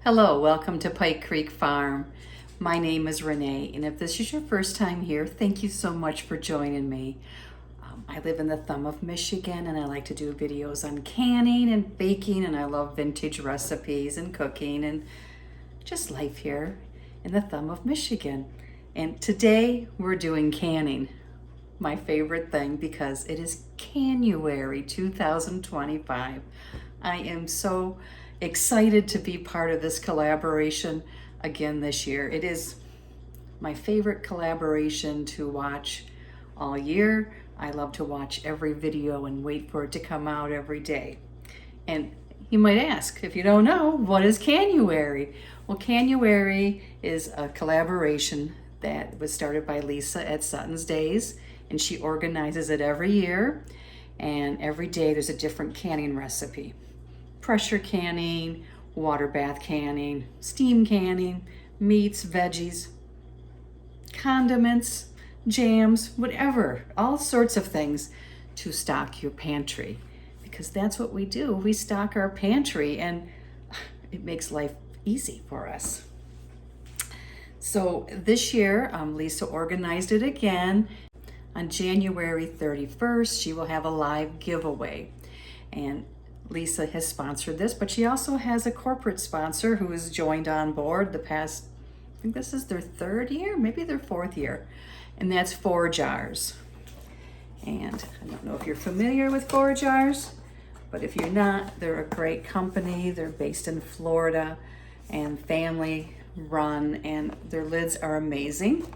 Hello, welcome to Pike Creek Farm. My name is Renee, and if this is your first time here, thank you so much for joining me. I live in the thumb of Michigan, and I like to do videos on canning and baking, and I love vintage recipes and cooking and just life here in the thumb of Michigan. And today we're doing canning, my favorite thing, because it is Canuary 2025. I am so excited to be part of this collaboration again this year. It is my favorite collaboration to watch all year. I love to watch every video and wait for it to come out every day. And you might ask, if you don't know, what is Canuary? Well, Canuary is a collaboration that was started by Lisa at SuttonsDaze, and she organizes it every year, and every day there's a different canning recipe. Pressure canning, water bath canning, steam canning, meats, veggies, condiments, jams, whatever, all sorts of things to stock your pantry, because that's what we do. We stock our pantry and it makes life easy for us. So this year, Lisa organized it again. On January 31st, she will have a live giveaway. And Lisa has sponsored this, but she also has a corporate sponsor who has joined on board the past, I think this is their third year, maybe their fourth year, and that's 4 Jars. And I don't know if you're familiar with 4 Jars, but if you're not, they're a great company. They're based in Florida and family run, and their lids are amazing,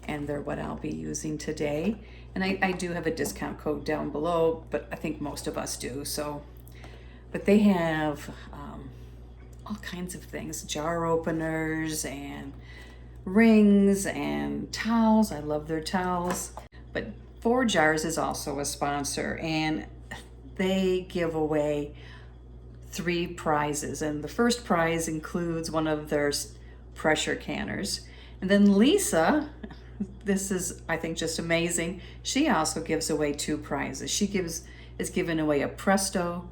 and they're what I'll be using today. And I do have a discount code down below, but I think most of us do, so. But they have all kinds of things, jar openers and rings and towels. I love their towels. But 4 Jars is also a sponsor, and they give away 3 prizes. And the first prize includes one of their pressure canners. And then Lisa, this is, I think, just amazing. She also gives away 2 prizes. She is giving away a Presto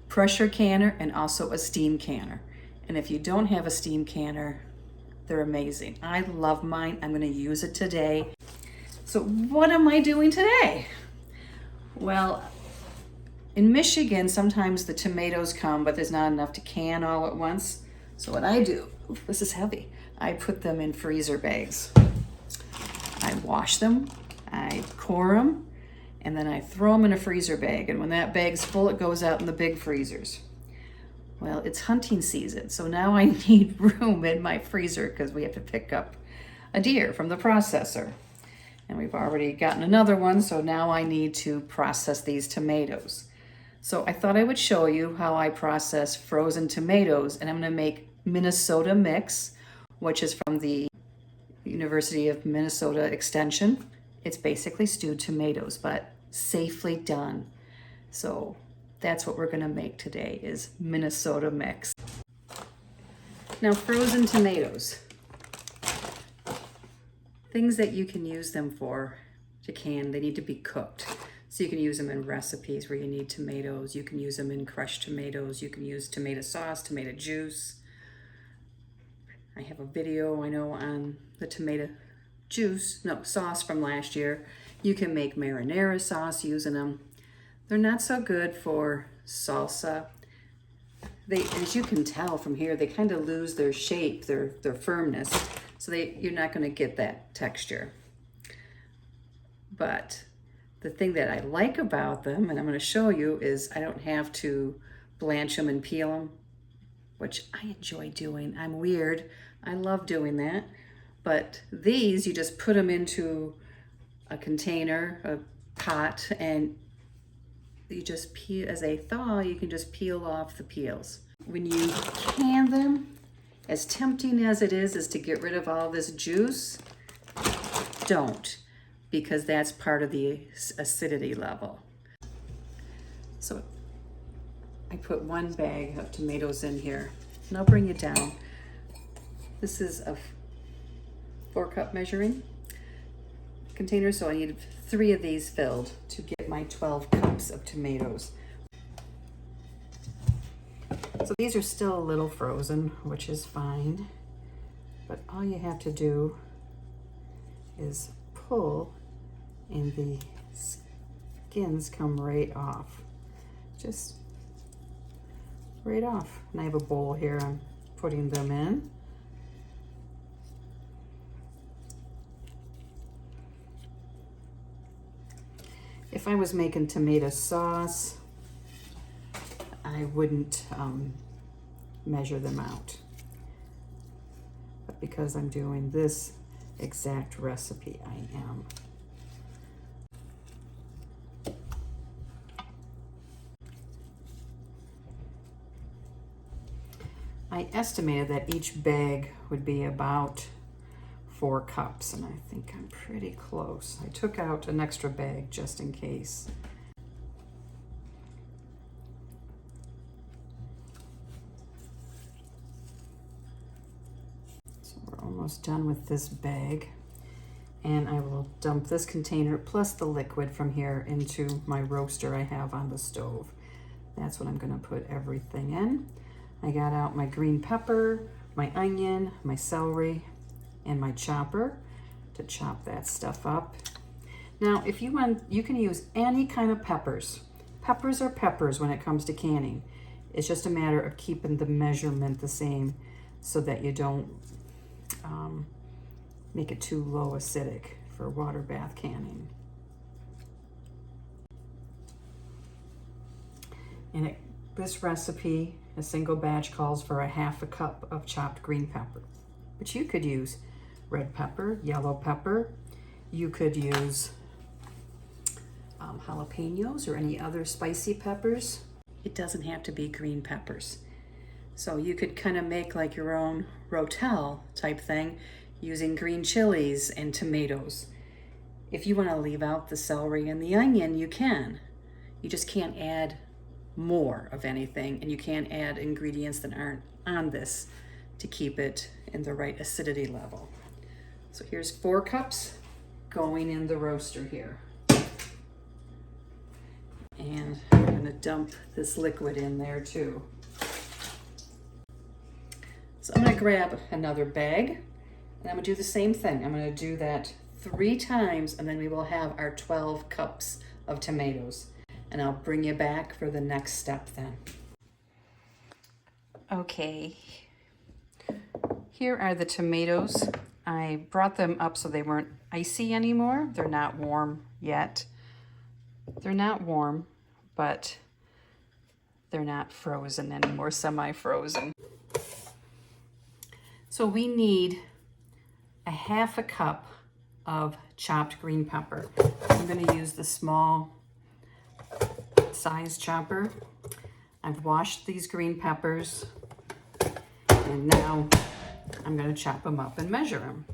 pressure canner and also a steam canner. And if you don't have a steam canner, they're amazing. I love mine. I'm going to use it today. So what am I doing today? Well, in Michigan, sometimes the tomatoes come, but there's not enough to can all at once. So what I do, this is heavy, I put them in freezer bags. I wash them, I core them, and then I throw them in a freezer bag. And when that bag's full, it goes out in the big freezers. Well, it's hunting season, so now I need room in my freezer because we have to pick up a deer from the processor. And we've already gotten another one, so now I need to process these tomatoes. So I thought I would show you how I process frozen tomatoes, and I'm gonna make Minnesota mix, which is from the University of Minnesota Extension. It's basically stewed tomatoes, but safely done. So that's what we're gonna make today, is Minnesota mix. Now, frozen tomatoes, things that you can use them for to can, they need to be cooked. So you can use them in recipes where you need tomatoes. You can use them in crushed tomatoes. You can use tomato sauce, tomato juice. I have a video, I know, on the tomato sauce from last year. You can make marinara sauce using them. They're not so good for salsa. They, as you can tell from here, they kind of lose their shape, their firmness. So you're not going to get that texture. But the thing that I like about them, and I'm going to show you, is I don't have to blanch them and peel them, which I enjoy doing. I'm weird. I love doing that. But these, you just put them into a container, a pot, and you just peel. As they thaw, you can just peel off the peels. When you can them, as tempting as it is to get rid of all this juice, don't, because that's part of the acidity level. So I put 1 bag of tomatoes in here, and I'll bring it down. This is a 4-cup measuring container, so I need 3 of these filled to get my 12 cups of tomatoes. So these are still a little frozen, which is fine. But all you have to do is pull and the skins come right off. Just right off. And I have a bowl here, I'm putting them in. If I was making tomato sauce, I wouldn't measure them out. But because I'm doing this exact recipe, I am. I estimated that each bag would be about 4 cups, and I think I'm pretty close. I took out an extra bag just in case. So we're almost done with this bag, and I will dump this container plus the liquid from here into my roaster I have on the stove. That's what I'm going to put everything in. I got out my green pepper, my onion, my celery, and my chopper to chop that stuff up. Now, if you want, you can use any kind of peppers. Peppers are peppers when it comes to canning. It's just a matter of keeping the measurement the same so that you don't make it too low acidic for water bath canning. And this recipe, a single batch, calls for a 1/2 cup of chopped green pepper. But you could use red pepper, yellow pepper. You could use jalapenos or any other spicy peppers. It doesn't have to be green peppers. So you could kind of make like your own rotel type thing using green chilies and tomatoes. If you want to leave out the celery and the onion, you can. You just can't add more of anything, and you can't add ingredients that aren't on this to keep it in the right acidity level. So here's 4 cups going in the roaster here. And I'm going to dump this liquid in there too. So I'm going to grab another bag, and I'm going to do the same thing. I'm going to do that 3 times, and then we will have our 12 cups of tomatoes. And I'll bring you back for the next step then. Okay, here are the tomatoes. I brought them up so they weren't icy anymore. They're not warm yet. They're not warm, but they're not frozen anymore, semi-frozen. So we need a 1/2 cup of chopped green pepper. I'm gonna use the small size chopper. I've washed these green peppers, and now I'm going to chop them up and measure them.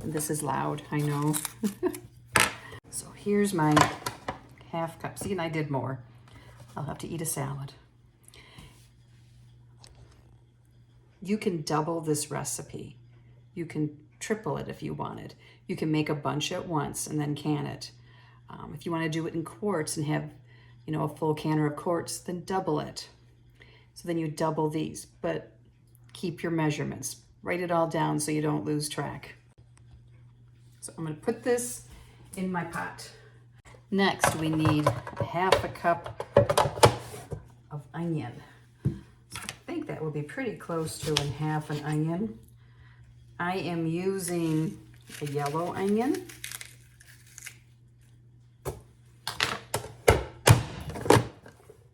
And this is loud, I know. So here's my 1/2 cup. See, and I did more. I'll have to eat a salad. You can double this recipe. You can triple it if you wanted. You can make a bunch at once and then can it. If you want to do it in quarts and have, you know, a full canner of quarts, then double it. So then you double these, but keep your measurements. Write it all down so you don't lose track. So I'm going to put this in my pot. Next, we need a 1/2 cup of onion. So I think that will be pretty close to 1/2 an onion. I am using a yellow onion.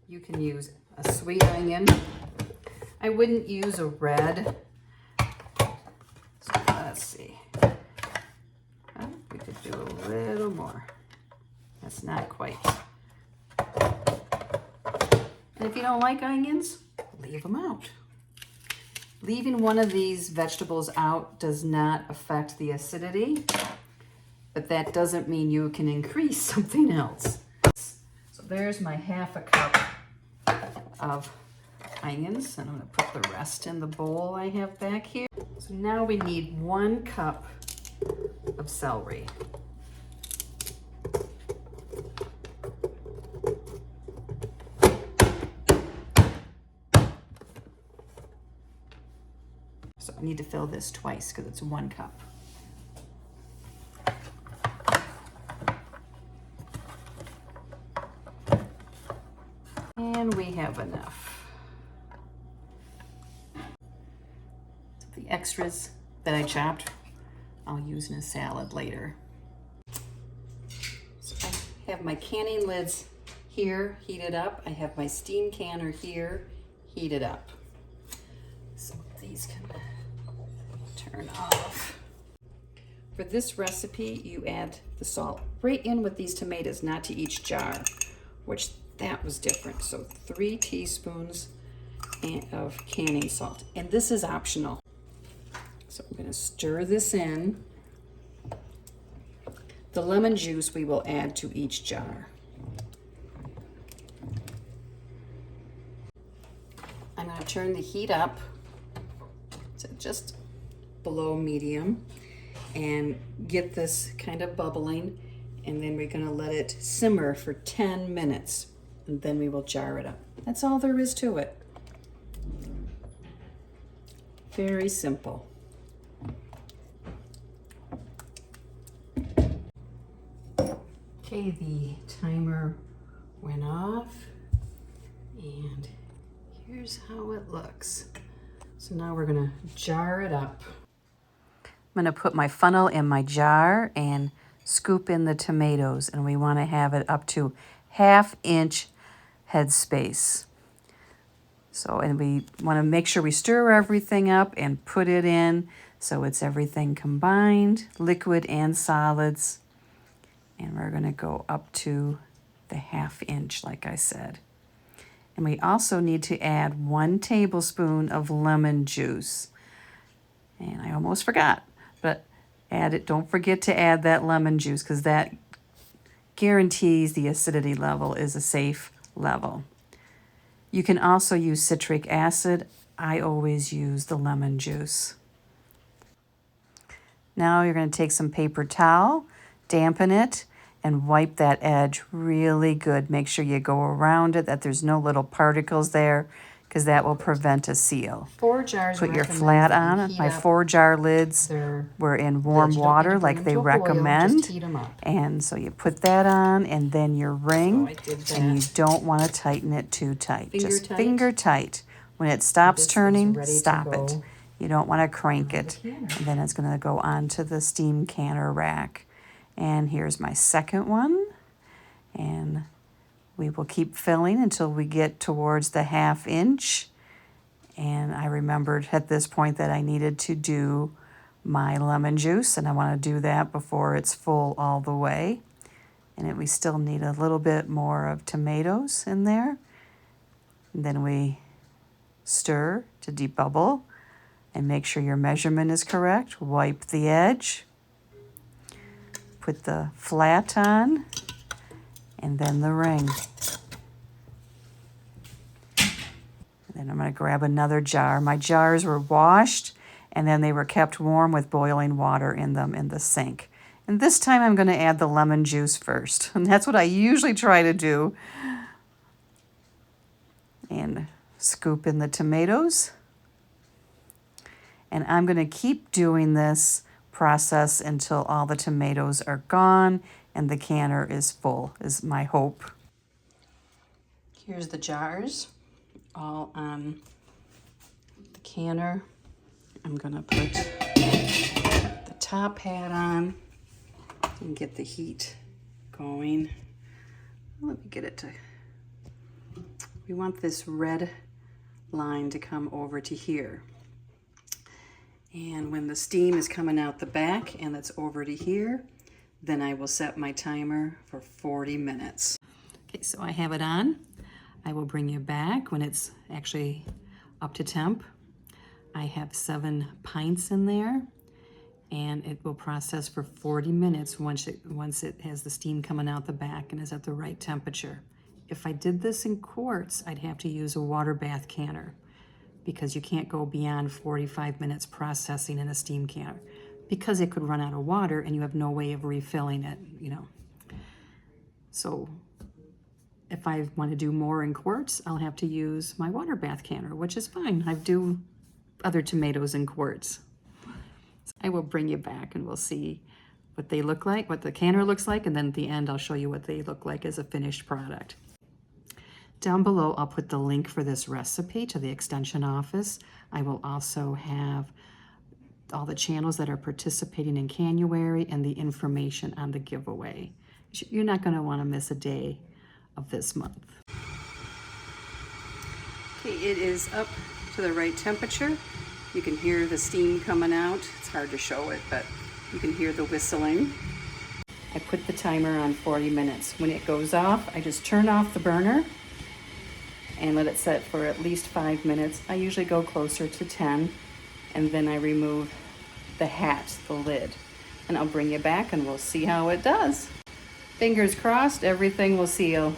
You can use a sweet onion. I wouldn't use a red. So let's see. Oh, we could do a little more. That's not quite. And if you don't like onions, leave them out. Leaving one of these vegetables out does not affect the acidity, but that doesn't mean you can increase something else. So there's my 1/2 cup of onions, and I'm going to put the rest in the bowl I have back here. So now we need 1 cup of celery. I need to fill this twice because it's 1 cup. And we have enough. The extras that I chopped, I'll use in a salad later. So I have my canning lids here heated up. I have my steam canner here heated up. So these can turn off. For this recipe, you add the salt right in with these tomatoes, not to each jar, which that was different. So 3 teaspoons of canning salt. And this is optional. So I'm going to stir this in. The lemon juice we will add to each jar. I'm going to turn the heat up to just below medium and get this kind of bubbling, and then we're going to let it simmer for 10 minutes, and then we will jar it up. That's all there is to it. Very simple. Okay, the timer went off, and here's how it looks. So now we're gonna jar it up. I'm gonna put my funnel in my jar and scoop in the tomatoes, and we wanna have it up to 1/2 inch headspace. So, and we wanna make sure we stir everything up and put it in so it's everything combined, liquid and solids. And we're gonna go up to the 1/2 inch, like I said. And we also need to add 1 tablespoon of lemon juice. And I almost forgot, but add it. Don't forget to add that lemon juice because that guarantees the acidity level is a safe level. You can also use citric acid. I always use the lemon juice. Now you're going to take some paper towel, dampen it, and wipe that edge really good. Make sure you go around it, that there's no little particles there, because that will prevent a seal. 4 jars. Put your flat on. My 4 jar lids were in warm water like they recommend. Just heat them up. And so you put that on, and then your ring, and you don't want to tighten it too tight. Just finger tight. When it stops turning, stop it. You don't want to crank it. And then it's going to go onto the steam canner rack. And here's my second one. And we will keep filling until we get towards the 1/2 inch. And I remembered at this point that I needed to do my lemon juice, and I want to do that before it's full all the way. And then we still need a little bit more of tomatoes in there. And then we stir to debubble and make sure your measurement is correct. Wipe the edge. Put the flat on, and then the ring. And then I'm going to grab another jar. My jars were washed, and then they were kept warm with boiling water in them in the sink. And this time I'm going to add the lemon juice first. And that's what I usually try to do. And scoop in the tomatoes. And I'm going to keep doing this process until all the tomatoes are gone and the canner is full, is my hope. Here's the jars, all on the canner. I'm gonna put the top hat on and get the heat going. Let me get it to, we want this red line to come over to here. And when the steam is coming out the back and it's over to here, then I will set my timer for 40 minutes. Okay, so I have it on. I will bring you back when it's actually up to temp. I have 7 pints in there, and it will process for 40 minutes once it has the steam coming out the back and is at the right temperature. If I did this in quarts, I'd have to use a water bath canner, because you can't go beyond 45 minutes processing in a steam canner, because it could run out of water and you have no way of refilling it, you know. So if I want to do more in quarts, I'll have to use my water bath canner, which is fine. I do other tomatoes in quarts. I will bring you back and we'll see what they look like, what the canner looks like, and then at the end I'll show you what they look like as a finished product. Down below I'll put the link for this recipe to the extension office. I will also have all the channels that are participating in Canuary and the information on the giveaway. You're not going to want to miss a day of this month. Okay, it is up to the right temperature. You can hear the steam coming out. It's hard to show it, but you can hear the whistling. I put the timer on 40 minutes. When it goes off, I just turn off the burner and let it set for at least 5 minutes. I usually go closer to 10, and then I remove the hat, the lid. And I'll bring you back and we'll see how it does. Fingers crossed, everything will seal.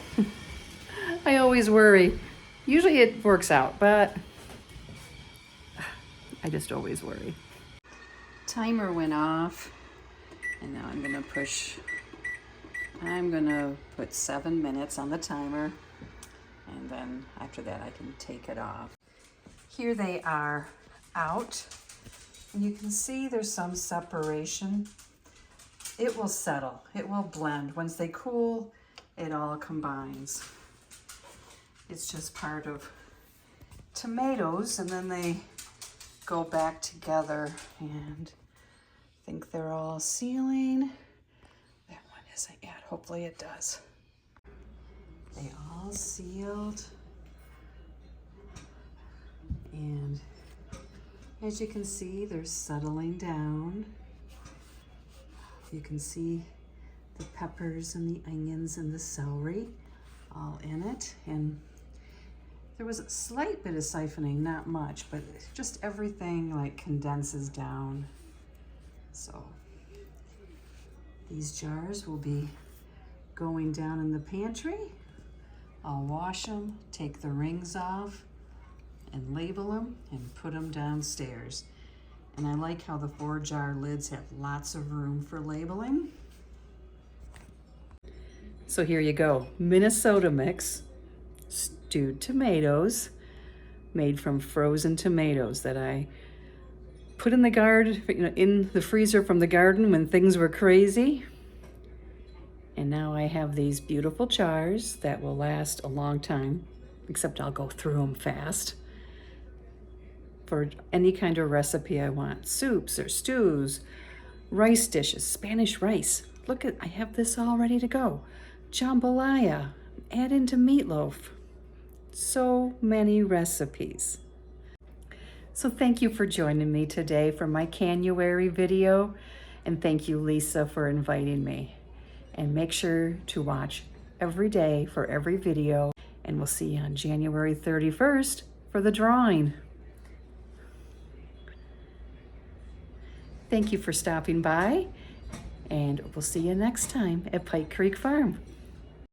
I always worry. Usually it works out, but I just always worry. Timer went off, and now I'm gonna put 7 minutes on the timer, and then after that I can take it off. Here they are out, and you can see there's some separation. It will settle, it will blend. Once they cool, it all combines. It's just part of tomatoes, and then they go back together, and I think they're all sealing. That one isn't yet, hopefully it does. They all sealed, and as you can see, they're settling down. You can see the peppers and the onions and the celery all in it, and there was a slight bit of siphoning, not much, but just everything like condenses down. So these jars will be going down in the pantry. I'll wash them, take the rings off, and label them and put them downstairs. And I like how the 4-jar lids have lots of room for labeling. So here you go, Minnesota mix, stewed tomatoes, made from frozen tomatoes that I put in the garden, in the freezer from the garden when things were crazy. And now I have these beautiful jars that will last a long time, except I'll go through them fast. For any kind of recipe I want, soups or stews, rice dishes, Spanish rice. Look I have this all ready to go. Jambalaya, add into meatloaf. So many recipes. So thank you for joining me today for my Canuary video, and thank you, Lisa, for inviting me. And make sure to watch every day for every video, and we'll see you on January 31st for the drawing. Thank you for stopping by, and we'll see you next time at Pike Creek Farm.